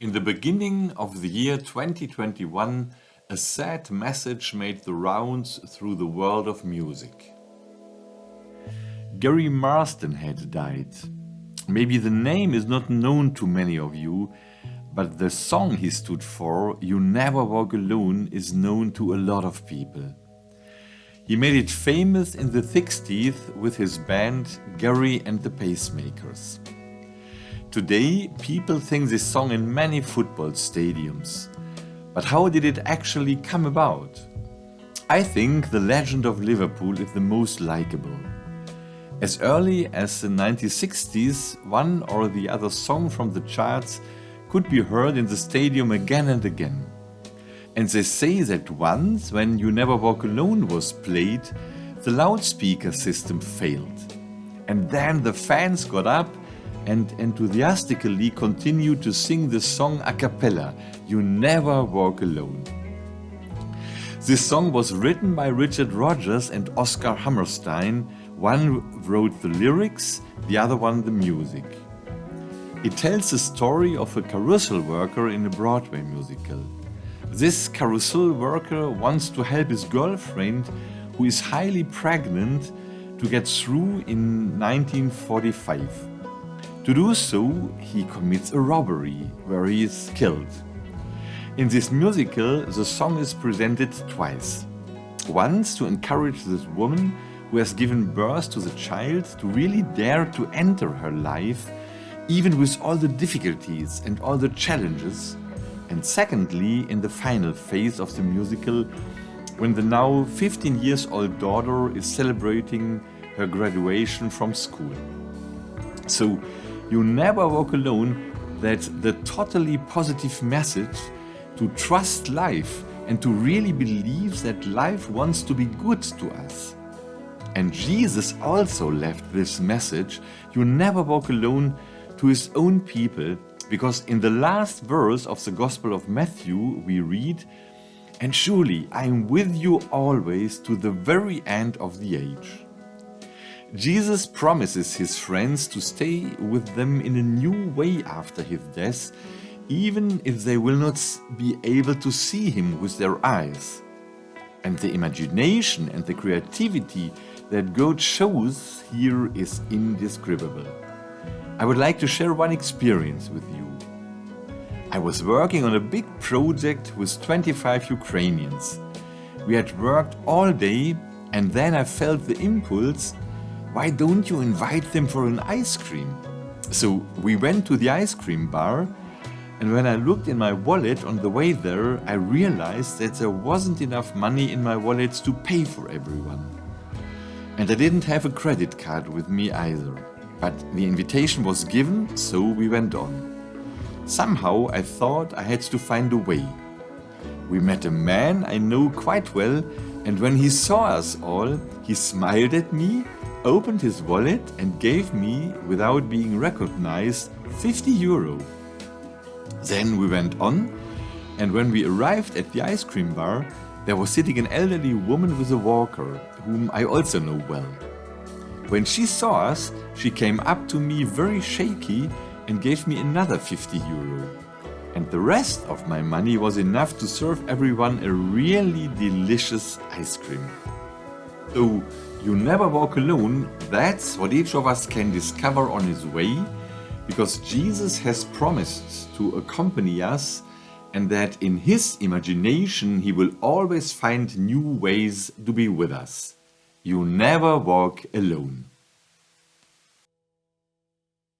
In the beginning of the year 2021, a sad message made the rounds through the world of music. Gary Marsden had died. Maybe the name is not known to many of you, but the song he stood for, You Never Walk Alone, is known to a lot of people. He made it famous in the 60s with his band Gary and the Pacemakers. Today, people sing this song in many football stadiums. But how did it actually come about? I think the legend of Liverpool is the most likable. As early as the 1960s, one or the other song from the charts could be heard in the stadium again and again. And they say that once, when You Never Walk Alone was played, the loudspeaker system failed. And then the fans got up and enthusiastically continued to sing the song a cappella, You Never Walk Alone. This song was written by Richard Rodgers and Oscar Hammerstein. One wrote the lyrics, the other one the music. It tells the story of a carousel worker in a Broadway musical. This carousel worker wants to help his girlfriend, who is highly pregnant, to get through in 1945. To do so, he commits a robbery where he is killed. In this musical, the song is presented twice. Once to encourage this woman who has given birth to the child to really dare to enter her life, even with all the difficulties and all the challenges. And secondly, in the final phase of the musical, when the now 15 years old daughter is celebrating her graduation from school. So, You Never Walk Alone, that's the totally positive message to trust life and to really believe that life wants to be good to us. And Jesus also left this message, You Never Walk Alone, to his own people, because in the last verse of the Gospel of Matthew we read, And surely I am with you always to the very end of the age. Jesus promises his friends to stay with them in a new way after his death, even if they will not be able to see him with their eyes. And the imagination and the creativity that God shows here is indescribable. I would like to share one experience with you. I was working on a big project with 25 Ukrainians. We had worked all day, and then I felt the impulse, why don't you invite them for an ice cream? So we went to the ice cream bar, and when I looked in my wallet on the way there, I realized that there wasn't enough money in my wallet to pay for everyone. And I didn't have a credit card with me either. But the invitation was given, so we went on. Somehow I thought I had to find a way. We met a man I know quite well, and when he saw us all, he smiled at me, opened his wallet and gave me, without being recognized, 50 euro. Then we went on, and when we arrived at the ice cream bar, there was sitting an elderly woman with a walker, whom I also know well. When she saw us, she came up to me very shaky and gave me another 50 euro. And the rest of my money was enough to serve everyone a really delicious ice cream. So, You Never Walk Alone, that's what each of us can discover on his way, because Jesus has promised to accompany us, and that in his imagination he will always find new ways to be with us. You never walk alone.